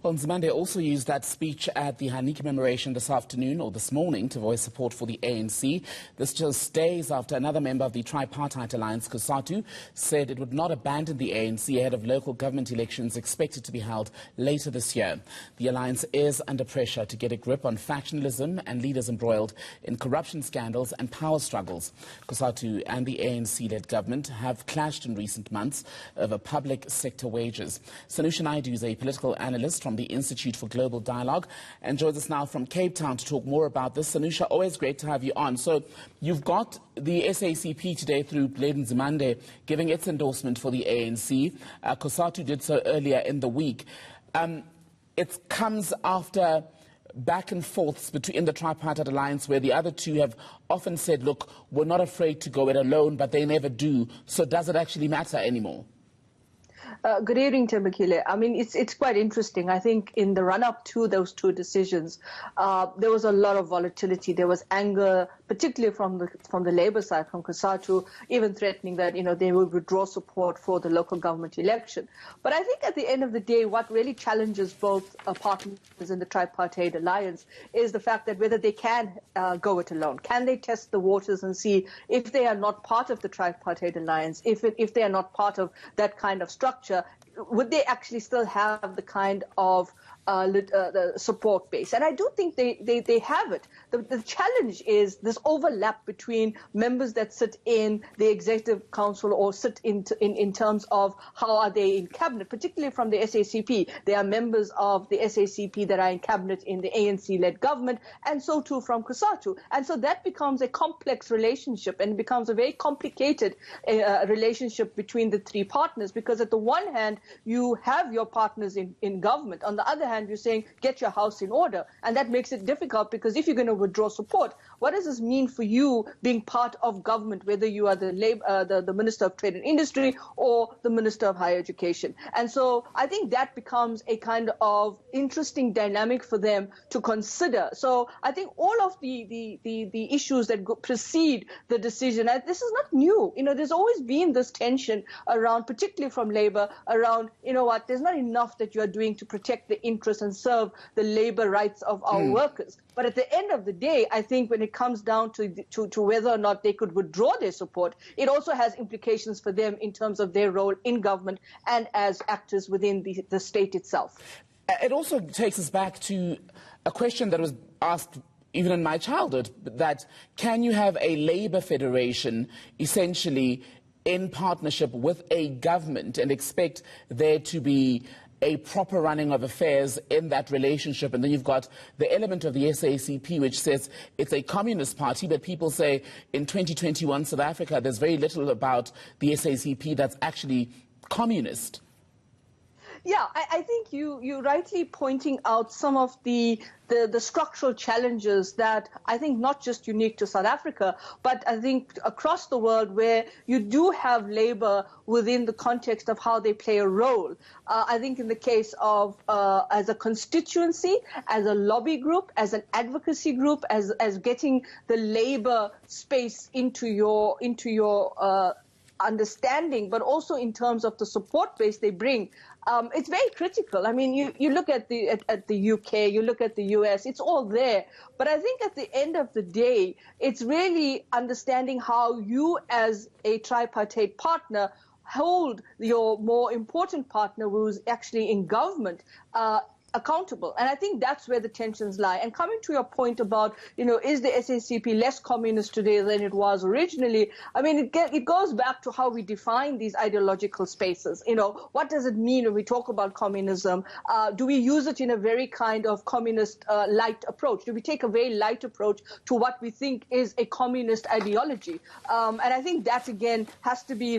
Well, Nzimande also used that speech at the Thembekile commemoration this afternoon or this morning to voice support for the ANC. This just days after another member of the tripartite alliance, COSATU, said it would not abandon the ANC ahead of local government elections expected to be held later this year. The alliance is under pressure to get a grip on factionalism and leaders embroiled in corruption scandals and power struggles. COSATU and the ANC-led government have clashed in recent months over public sector wages. Sanusha Naidu is a political analyst from the Institute for Global Dialogue and joins us now from Cape Town to talk more about this. Sanusha, always great to have you on. So you've got the SACP today through Blade Nzimande giving its endorsement for the ANC. COSATU did so earlier in the week. It comes after back and forths in the tripartite alliance where the other two have often said, look, we're not afraid to go it alone, but they never do. So does it actually matter anymore? Good evening, Thembekile. I mean, it's quite interesting. I think in the run-up to those two decisions, there was a lot of volatility. There was anger, particularly from the Labour side, from COSATU, even threatening that they would withdraw support for the local government election. But I think at the end of the day, what really challenges both partners in the tripartite alliance is the fact that whether they can go it alone. Can they test the waters and see if they are not part of the tripartite alliance, if they are not part of that kind of structure, would they actually still have the kind of the support base? And I do think they have it. The challenge is this overlap between members that sit in the executive council or sit in terms of how are they in cabinet, particularly from the SACP. There are members of the SACP that are in cabinet in the ANC-led government, and so too from COSATU. And so that becomes a complex relationship and becomes a very complicated relationship between the three partners, because at the one hand, you have your partners in government. On the other hand, you're saying, get your house in order. And that makes it difficult, because if you're going to withdraw support, what does this mean for you being part of government, whether you are the Minister of Trade and Industry or the Minister of Higher Education? And so I think that becomes a kind of interesting dynamic for them to consider. So I think all of the issues that precede the decision, this is not new. There's always been this tension around, particularly from Labour, around, there's not enough that you are doing to protect the interests and serve the labor rights of our workers. But at the end of the day, I think when it comes down to whether or not they could withdraw their support, it also has implications for them in terms of their role in government and as actors within the state itself. It also takes us back to a question that was asked even in my childhood, that can you have a labor federation essentially in partnership with a government and expect there to be a proper running of affairs in that relationship? And then you've got the element of the SACP, which says it's a communist party, but people say in 2021 South Africa, there's very little about the SACP that's actually communist. Yeah, I think you rightly pointing out some of the structural challenges that I think not just unique to South Africa, but I think across the world, where you do have labor within the context of how they play a role. I think in the case of as a constituency, as a lobby group, as an advocacy group, as getting the labor space into your understanding, but also in terms of the support base they bring. It's very critical. I mean, you look at the UK, you look at the US, it's all there. But I think at the end of the day, it's really understanding how you as a tripartite partner hold your more important partner who's actually in government accountable. And I think that's where the tensions lie. And coming to your point about, is the SACP less communist today than it was originally? I mean, it goes back to how we define these ideological spaces. What does it mean when we talk about communism? Do we use it in a very kind of communist light approach? Do we take a very light approach to what we think is a communist ideology? And I think that, again, has to be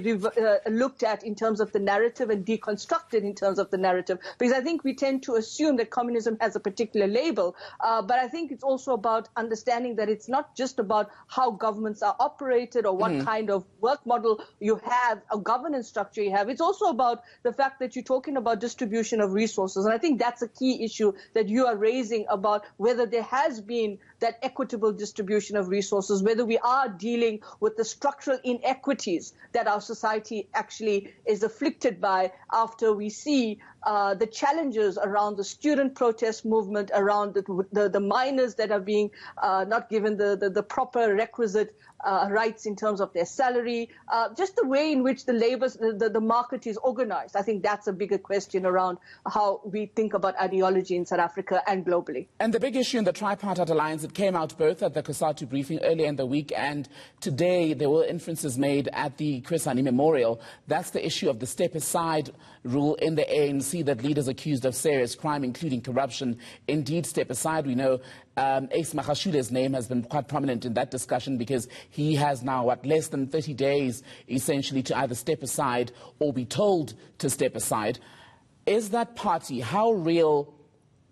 looked at in terms of the narrative and deconstructed in terms of the narrative, because I think we tend to assume that communism has a particular label, but I think it's also about understanding that it's not just about how governments are operated or what kind of work model you have, a governance structure you have. It's also about the fact that you're talking about distribution of resources, and I think that's a key issue that you are raising about whether there has been that equitable distribution of resources, whether we are dealing with the structural inequities that our society actually is afflicted by after we see the challenges around the student protest movement, around the miners that are being not given the proper requisite rights in terms of their salary, just the way in which the market is organized. I think that's a bigger question around how we think about ideology in South Africa and globally. And the big issue in the tripartite alliance, it came out both at the COSATU briefing earlier in the week, and today there were inferences made at the Chris Hani Memorial. That's the issue of the step-aside rule in the ANC, that leaders accused of serious crime, including corruption, indeed step aside. We know Ace Magashule's name has been quite prominent in that discussion, because he has now, less than 30 days, essentially, to either step aside or be told to step aside. Is that party, how real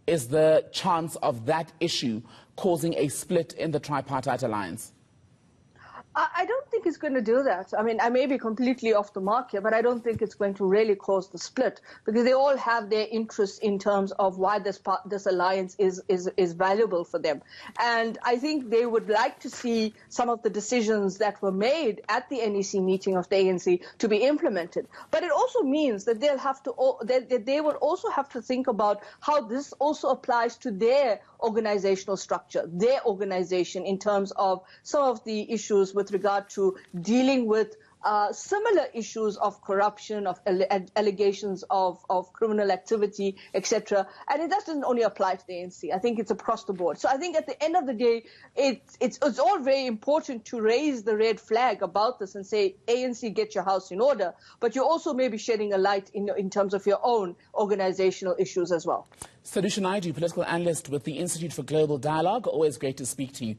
is the chance of that issue causing a split in the tripartite alliance? I don't think it's going to do that. I mean, I may be completely off the mark here, but I don't think it's going to really cause the split, because they all have their interests in terms of why this alliance is valuable for them. And I think they would like to see some of the decisions that were made at the NEC meeting of the ANC to be implemented. But it also means that they will also have to think about how this also applies to their organizational structure, their organization, in terms of some of the issues with regard to dealing with similar issues of corruption, of allegations of criminal activity, etc. And it doesn't only apply to the ANC. I think it's across the board. So I think at the end of the day, it's all very important to raise the red flag about this and say, ANC, get your house in order. But you also may be shedding a light in terms of your own organizational issues as well. Sanusha Naidu, political analyst with the Institute for Global Dialogue. Always great to speak to you.